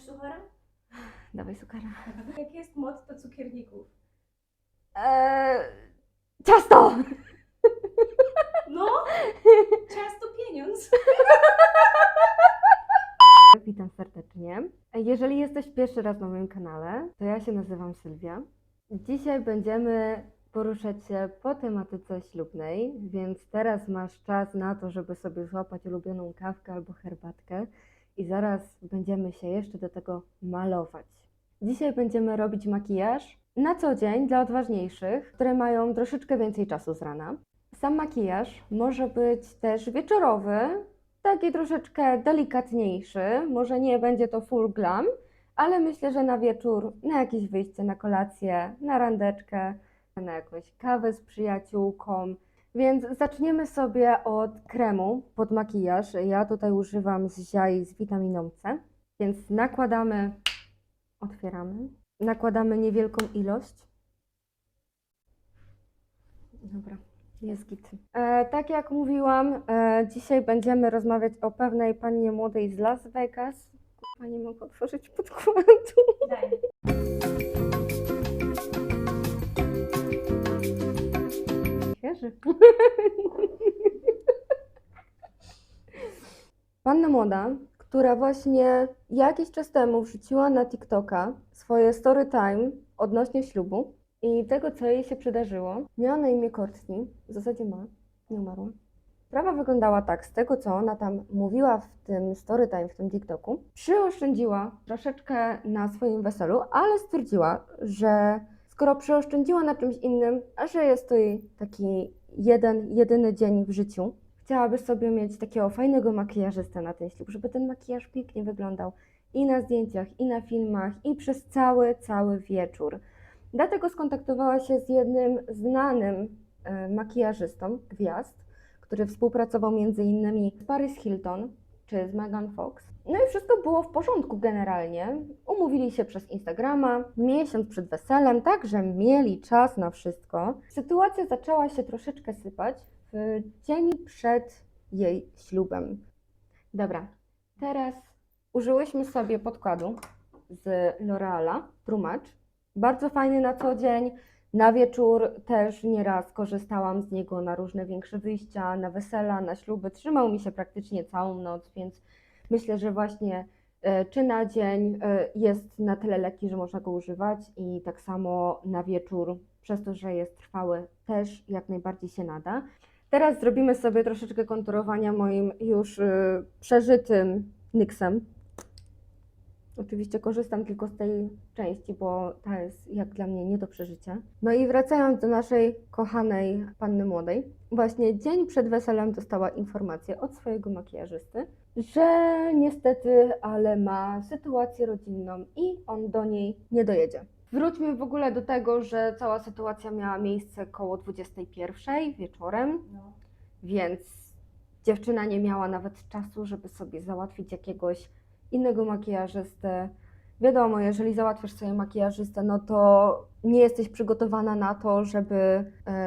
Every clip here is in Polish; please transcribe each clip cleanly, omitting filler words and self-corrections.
suchara? Dawaj sukara. Jakie jest motto cukierników? Ciasto! No, ciasto pieniądz. Witam serdecznie. Jeżeli jesteś pierwszy raz na moim kanale, to ja się nazywam Sylwia. Dzisiaj będziemy poruszać się po tematyce ślubnej, więc teraz masz czas na to, żeby sobie złapać ulubioną kawkę albo herbatkę i zaraz będziemy się jeszcze do tego malować. Dzisiaj będziemy robić makijaż na co dzień dla odważniejszych, które mają troszeczkę więcej czasu z rana. Sam makijaż może być też wieczorowy, taki troszeczkę delikatniejszy, może nie będzie to full glam, ale myślę, że na wieczór, na jakieś wyjście, na kolację, na randeczkę, na jakąś kawę z przyjaciółką. Więc zaczniemy sobie od kremu pod makijaż. Ja tutaj używam z Ziai z witaminą C, więc nakładamy, otwieramy, nakładamy niewielką ilość. Dobra. Jest git. Tak jak mówiłam, dzisiaj będziemy rozmawiać o pewnej pannie młodej z Las Vegas. Pani mogę otworzyć podkładu. Daj. Świeży. Panna młoda, która właśnie jakiś czas temu wrzuciła na TikToka swoje story time odnośnie ślubu i tego, co jej się przydarzyło. Miała na imię Courtney, w zasadzie ma, nie umarła. Sprawa wyglądała tak, z tego co ona tam mówiła w tym storytime, w tym TikToku, przyoszczędziła troszeczkę na swoim weselu, ale stwierdziła, że skoro przyoszczędziła na czymś innym, a że jest to jej taki jedyny dzień w życiu, chciałaby sobie mieć takiego fajnego makijażystę na ten ślub, żeby ten makijaż pięknie wyglądał i na zdjęciach, i na filmach, i przez cały wieczór. Dlatego skontaktowała się z jednym znanym makijażystą gwiazd, który współpracował m.in. z Paris Hilton czy z Megan Fox. No i wszystko było w porządku generalnie. Umówili się przez Instagrama miesiąc przed weselem, także mieli czas na wszystko. Sytuacja zaczęła się troszeczkę sypać w dzień przed jej ślubem. Dobra, teraz użyłyśmy sobie podkładu z L'Oreala True Match. Bardzo fajny na co dzień. Na wieczór też nieraz korzystałam z niego na różne większe wyjścia, na wesela, na śluby. Trzymał mi się praktycznie całą noc, więc myślę, że właśnie czy na dzień jest na tyle lekki, że można go używać i tak samo na wieczór, przez to, że jest trwały, też jak najbardziej się nada. Teraz zrobimy sobie troszeczkę konturowania moim już przeżytym NYX-em. Oczywiście korzystam tylko z tej części, bo ta jest jak dla mnie nie do przeżycia. No i wracając do naszej kochanej panny młodej, właśnie dzień przed weselem dostała informację od swojego makijażysty, że niestety, ale ma sytuację rodzinną i on do niej nie dojedzie. Wróćmy w ogóle do tego, że cała sytuacja miała miejsce koło 21 wieczorem, więc dziewczyna nie miała nawet czasu, żeby sobie załatwić jakiegoś innego makijażystę. Wiadomo, jeżeli załatwisz sobie makijażystę, no to nie jesteś przygotowana na to,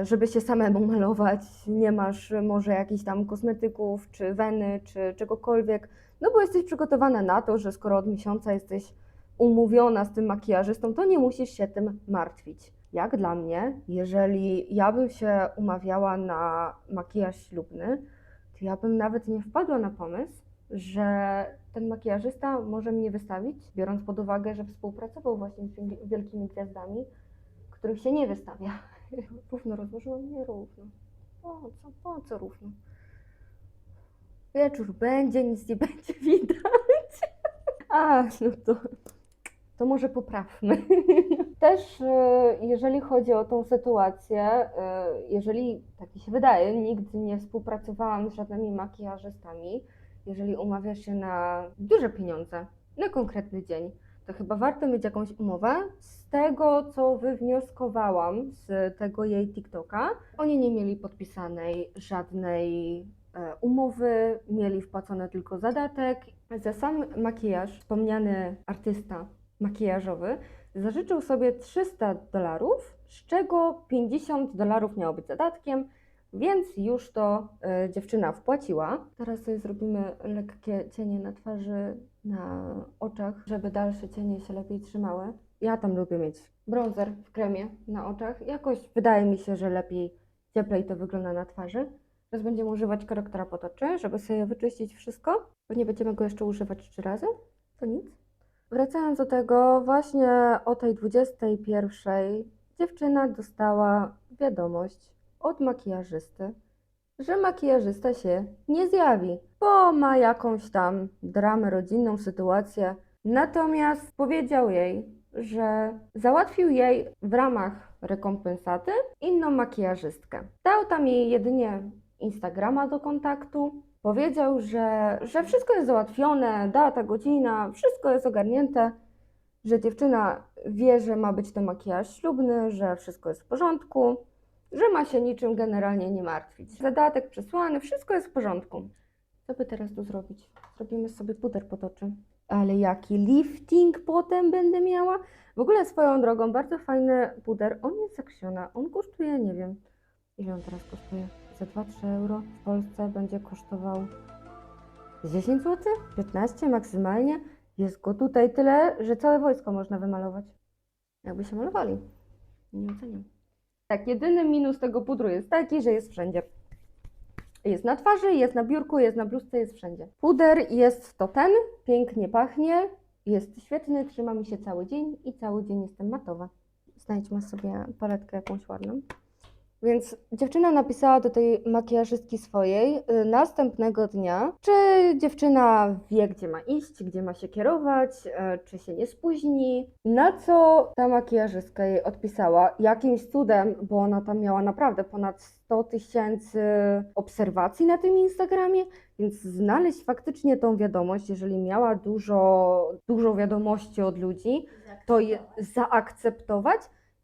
żeby się samemu malować. Nie masz może jakichś tam kosmetyków, czy weny, czy czegokolwiek. No bo jesteś przygotowana na to, że skoro od miesiąca jesteś umówiona z tym makijażystą, to nie musisz się tym martwić. Jak dla mnie, jeżeli ja bym się umawiała na makijaż ślubny, to ja bym nawet nie wpadła na pomysł, że ten makijażysta może mnie wystawić, biorąc pod uwagę, że współpracował właśnie z wielkimi gwiazdami, których się nie wystawia. Równo rozłożyłam? Nie równo. Po co równo? Wieczór będzie, nic nie będzie widać. A, no to może poprawmy. Też jeżeli chodzi o tą sytuację, jeżeli, tak mi się wydaje, nigdy nie współpracowałam z żadnymi makijażystami, jeżeli umawiasz się na duże pieniądze, na konkretny dzień, to chyba warto mieć jakąś umowę. Z tego, co wywnioskowałam z tego jej TikToka, oni nie mieli podpisanej żadnej umowy, mieli wpłacone tylko zadatek. Za sam makijaż wspomniany artysta makijażowy zażyczył sobie $300, z czego $50 miało być zadatkiem, więc już to dziewczyna wpłaciła. Teraz sobie zrobimy lekkie cienie na twarzy na oczach, żeby dalsze cienie się lepiej trzymały. Ja tam lubię mieć bronzer w kremie na oczach. Jakoś wydaje mi się, że lepiej, cieplej to wygląda na twarzy. Teraz będziemy używać korektora pod oczy, żeby sobie wyczyścić wszystko. Pewnie będziemy go jeszcze używać 3 razy, to nic. Wracając do tego, właśnie o tej 21:00 dziewczyna dostała wiadomość od makijażysty, że makijażysta się nie zjawi, bo ma jakąś tam dramę rodzinną, sytuację. Natomiast powiedział jej, że załatwił jej w ramach rekompensaty inną makijażystkę. Dał tam jej jedynie Instagrama do kontaktu. Powiedział, że wszystko jest załatwione, data, godzina, wszystko jest ogarnięte, że dziewczyna wie, że ma być to makijaż ślubny, że wszystko jest w porządku, że ma się niczym generalnie nie martwić. Zadatek przesłany, wszystko jest w porządku. Co by teraz tu zrobić? Zrobimy sobie puder pod oczy. Ale jaki lifting potem będę miała? W ogóle swoją drogą, bardzo fajny puder. On jest z Actiona. On kosztuje, nie wiem, ile on teraz kosztuje? Za 2-3 euro. W Polsce będzie kosztował 10 zł? 15 maksymalnie. Jest go tutaj tyle, że całe wojsko można wymalować. Jakby się malowali. Nie oceniam. Tak, jedyny minus tego pudru jest taki, że jest wszędzie. Jest na twarzy, jest na biurku, jest na bluzce, jest wszędzie. Puder jest to ten, pięknie pachnie, jest świetny, trzyma mi się cały dzień i cały dzień jestem matowa. Znajdźmy sobie paletkę jakąś ładną. Więc dziewczyna napisała do tej makijażystki swojej następnego dnia, czy dziewczyna wie, gdzie ma iść, gdzie ma się kierować, czy się nie spóźni. Na co ta makijażystka jej odpisała jakimś cudem, bo ona tam miała naprawdę ponad 100 000 obserwacji na tym Instagramie, więc znaleźć faktycznie tą wiadomość, jeżeli miała dużo wiadomości od ludzi, to je zaakceptować.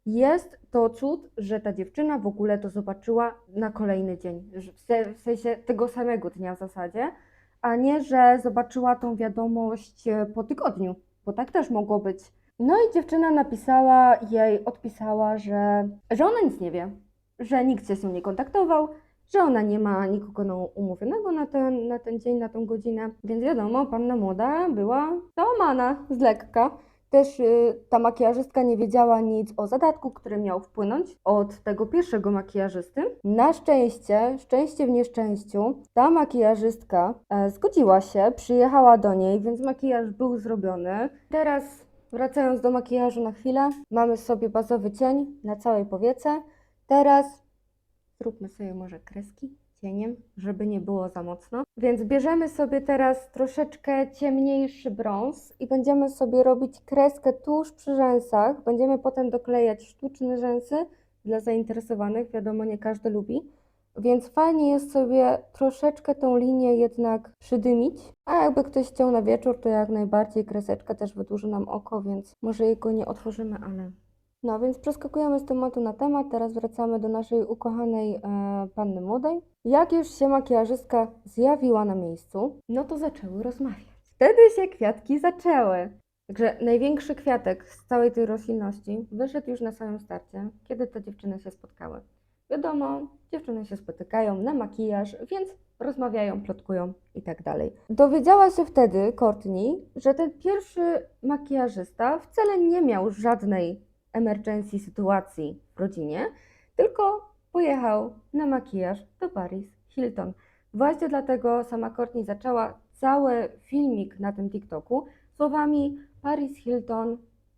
Jest to cud, że ta dziewczyna w ogóle to zobaczyła na kolejny dzień, w sensie tego samego dnia w zasadzie, a nie, że zobaczyła tą wiadomość po tygodniu, bo tak też mogło być. No i dziewczyna odpisała, że ona nic nie wie, że nikt się z nią nie kontaktował, że ona nie ma nikogo umówionego na ten dzień, na tą godzinę, więc wiadomo, panna młoda była załamana z lekka. Też ta makijażystka nie wiedziała nic o zadatku, który miał wpłynąć od tego pierwszego makijażysty. Na szczęście w nieszczęściu, ta makijażystka zgodziła się, przyjechała do niej, więc makijaż był zrobiony. Teraz wracając do makijażu na chwilę, mamy sobie bazowy cień na całej powiece. Teraz zróbmy sobie może kreski cieniem, żeby nie było za mocno. Więc bierzemy sobie teraz troszeczkę ciemniejszy brąz i będziemy sobie robić kreskę tuż przy rzęsach. Będziemy potem doklejać sztuczne rzęsy dla zainteresowanych. Wiadomo, nie każdy lubi. Więc fajnie jest sobie troszeczkę tą linię jednak przydymić. A jakby ktoś chciał na wieczór, to jak najbardziej kreseczka też wydłuży nam oko, więc może jej go nie otworzymy, ale... No więc przeskakujemy z tematu na temat, teraz wracamy do naszej ukochanej panny młodej. Jak już się makijażystka zjawiła na miejscu, no to zaczęły rozmawiać. Wtedy się kwiatki zaczęły. Także największy kwiatek z całej tej roślinności wyszedł już na samym starcie, kiedy te dziewczyny się spotkały. Wiadomo, dziewczyny się spotykają na makijaż, więc rozmawiają, plotkują i tak dalej. Dowiedziała się wtedy Courtney, że ten pierwszy makijażysta wcale nie miał żadnej emergency sytuacji w rodzinie, tylko pojechał na makijaż do Paris Hilton. Właśnie dlatego sama Courtney zaczęła cały filmik na tym TikToku słowami Paris Hilton,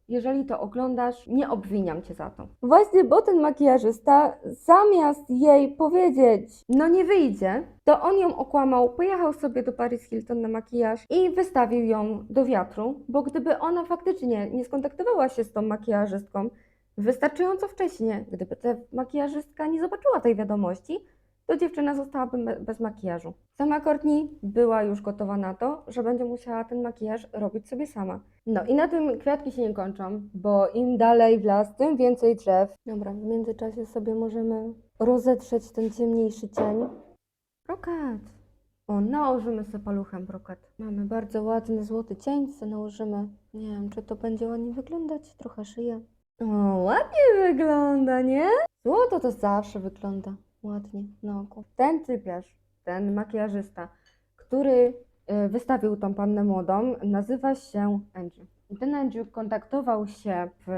jeżeli to oglądasz, nie obwiniam cię za to. Właśnie, bo ten makijażysta zamiast jej powiedzieć, no nie wyjdzie, to on ją okłamał, pojechał sobie do Paris Hilton na makijaż i wystawił ją do wiatru, bo gdyby ona faktycznie nie skontaktowała się z tą makijażystką wystarczająco wcześnie, gdyby ta makijażystka nie zobaczyła tej wiadomości, to dziewczyna zostałaby bez makijażu. Sama Courtney była już gotowa na to, że będzie musiała ten makijaż robić sobie sama. No i na tym kwiatki się nie kończą, bo im dalej w las, tym więcej drzew. Dobra, w międzyczasie sobie możemy rozetrzeć ten ciemniejszy cień. Brokat! O, nałożymy sobie paluchem brokat. Mamy bardzo ładny złoty cień, co nałożymy. Nie wiem, czy to będzie ładnie wyglądać, trochę szyję. O, ładnie wygląda, nie? Złoto to zawsze wygląda ładnie na oku. Ten typiarz, ten makijażysta, który wystawił tą pannę młodą, nazywa się Angie. I ten Angie kontaktował się w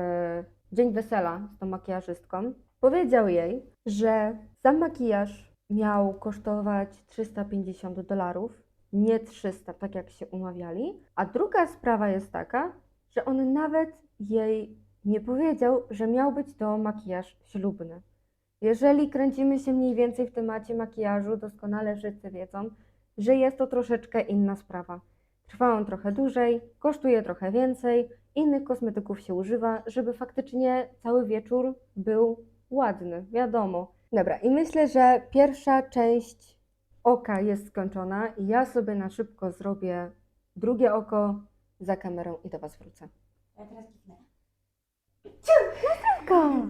dzień wesela z tą makijażystką. Powiedział jej, że sam makijaż miał kosztować $350, nie 300, tak jak się umawiali. A druga sprawa jest taka, że on nawet jej nie powiedział, że miał być to makijaż ślubny. Jeżeli kręcimy się mniej więcej w temacie makijażu, doskonale wszyscy wiedzą, że jest to troszeczkę inna sprawa. Trwa on trochę dłużej, kosztuje trochę więcej, innych kosmetyków się używa, żeby faktycznie cały wieczór był ładny, wiadomo. Dobra, i myślę, że pierwsza część oka jest skończona i ja sobie na szybko zrobię drugie oko za kamerą i do Was wrócę. Ja teraz kipnę.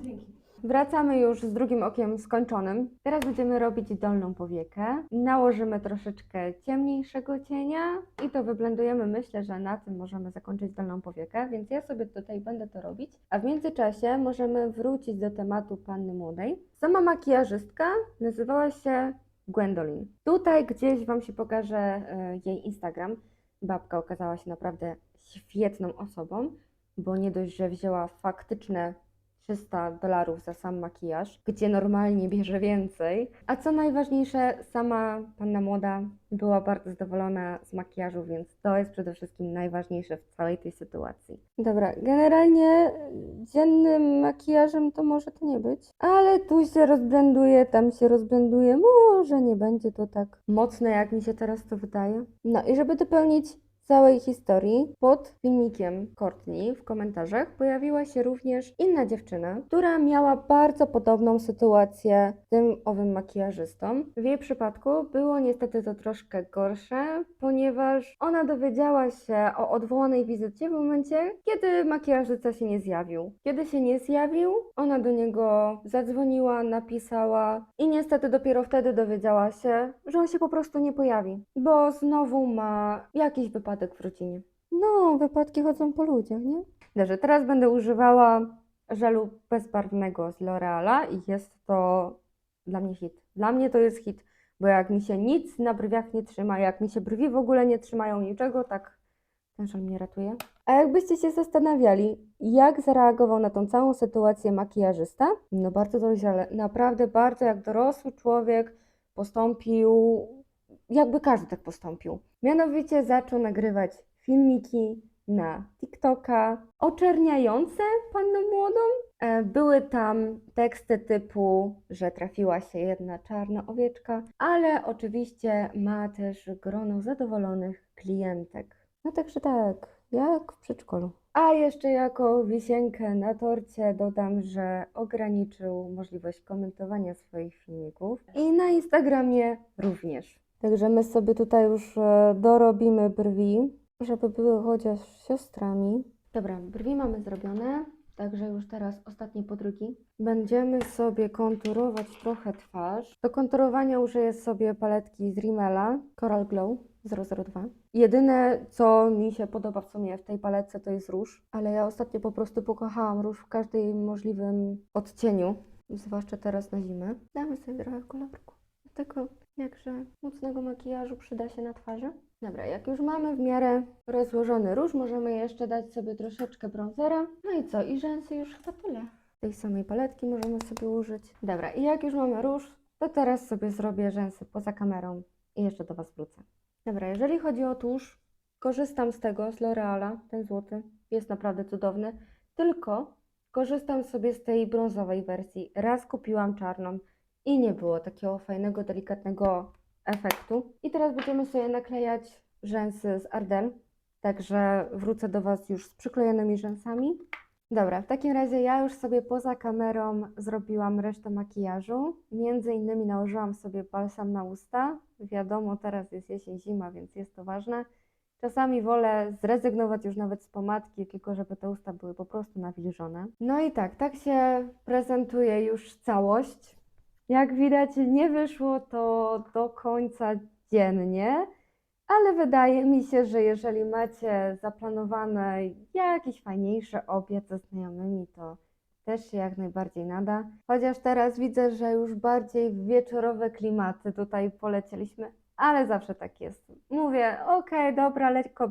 Dzięki. Wracamy już z drugim okiem skończonym. Teraz będziemy robić dolną powiekę. Nałożymy troszeczkę ciemniejszego cienia i to wyblendujemy. Myślę, że na tym możemy zakończyć dolną powiekę, więc ja sobie tutaj będę to robić. A w międzyczasie możemy wrócić do tematu panny młodej. Sama makijażystka nazywała się Gwendolyn. Tutaj gdzieś Wam się pokaże jej Instagram. Babka okazała się naprawdę świetną osobą, bo nie dość, że wzięła faktyczne $300 za sam makijaż, gdzie normalnie bierze więcej. A co najważniejsze, sama panna młoda była bardzo zadowolona z makijażu, więc to jest przede wszystkim najważniejsze w całej tej sytuacji. Dobra, generalnie dziennym makijażem to może to nie być, ale tu się rozblenduje, tam się rozblenduje, może nie będzie to tak mocne, jak mi się teraz to wydaje. No i żeby dopełnić całej historii, pod filmikiem Courtney w komentarzach pojawiła się również inna dziewczyna, która miała bardzo podobną sytuację z tym owym makijażystą. W jej przypadku było niestety to troszkę gorsze, ponieważ ona dowiedziała się o odwołanej wizycie w momencie, kiedy makijażysta się nie zjawił. Kiedy się nie zjawił, ona do niego zadzwoniła, napisała i niestety dopiero wtedy dowiedziała się, że on się po prostu nie pojawi, bo znowu ma jakiś wypadek w rodzinie. No, wypadki chodzą po ludziach, nie? Dobrze, teraz będę używała żelu bezbarwnego z L'Oreala i jest to dla mnie hit. Dla mnie to jest hit, bo jak mi się nic na brwiach nie trzyma, jak mi się brwi w ogóle nie trzymają niczego, tak ten żel mnie ratuje. A jakbyście się zastanawiali, jak zareagował na tą całą sytuację makijażysta, no bardzo dojrzale, naprawdę bardzo jak dorosły człowiek postąpił, jakby każdy tak postąpił. Mianowicie zaczął nagrywać filmiki na TikToka oczerniające pannę młodą. Były tam teksty typu, że trafiła się jedna czarna owieczka, ale oczywiście ma też grono zadowolonych klientek. No także tak, jak w przedszkolu. A jeszcze jako wisienkę na torcie dodam, że ograniczył możliwość komentowania swoich filmików i na Instagramie również. Także my sobie tutaj już dorobimy brwi, żeby były chociaż siostrami. Dobra, brwi mamy zrobione, także już teraz ostatnie podrygi. Będziemy sobie konturować trochę twarz. Do konturowania użyję sobie paletki z Rimmela Coral Glow 002. Jedyne, co mi się podoba w sumie w tej paletce, to jest róż, ale ja ostatnio po prostu pokochałam róż w każdym możliwym odcieniu, zwłaszcza teraz na zimę. Damy sobie trochę kolorku. Tego jakże mocnego makijażu przyda się na twarzy. Dobra, jak już mamy w miarę rozłożony róż, możemy jeszcze dać sobie troszeczkę bronzera. No i co? I rzęsy już chyba tyle. Tej samej paletki możemy sobie użyć. Dobra, i jak już mamy róż, to teraz sobie zrobię rzęsy poza kamerą i jeszcze do Was wrócę. Dobra, jeżeli chodzi o tusz, korzystam z tego, z L'Oreala, ten złoty. Jest naprawdę cudowny. Tylko korzystam sobie z tej brązowej wersji. Raz kupiłam czarną i nie było takiego fajnego, delikatnego efektu. I teraz będziemy sobie naklejać rzęsy z Ardell. Także wrócę do Was już z przyklejonymi rzęsami. Dobra, w takim razie ja już sobie poza kamerą zrobiłam resztę makijażu. Między innymi nałożyłam sobie balsam na usta. Wiadomo, teraz jest jesień, zima, więc jest to ważne. Czasami wolę zrezygnować już nawet z pomadki, tylko żeby te usta były po prostu nawilżone. No i tak się prezentuje już całość. Jak widać, nie wyszło to do końca dziennie, ale wydaje mi się, że jeżeli macie zaplanowane jakiś fajniejszy obiad ze znajomymi, to też się jak najbardziej nada. Chociaż teraz widzę, że już bardziej w wieczorowe klimaty tutaj polecieliśmy, ale zawsze tak jest. Mówię, okej, dobra, lekko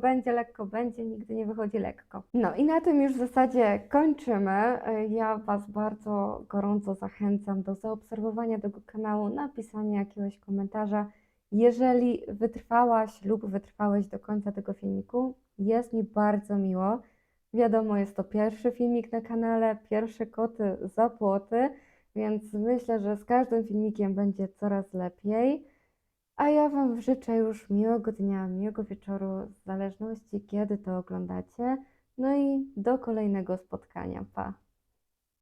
będzie, nigdy nie wychodzi lekko. No i na tym już w zasadzie kończymy. Ja Was bardzo gorąco zachęcam do zaobserwowania tego kanału, napisania jakiegoś komentarza. Jeżeli wytrwałaś lub wytrwałeś do końca tego filmiku, jest mi bardzo miło. Wiadomo, jest to pierwszy filmik na kanale, pierwsze koty za płoty, więc myślę, że z każdym filmikiem będzie coraz lepiej. A ja Wam życzę już miłego dnia, miłego wieczoru, w zależności kiedy to oglądacie. No i do kolejnego spotkania. Pa!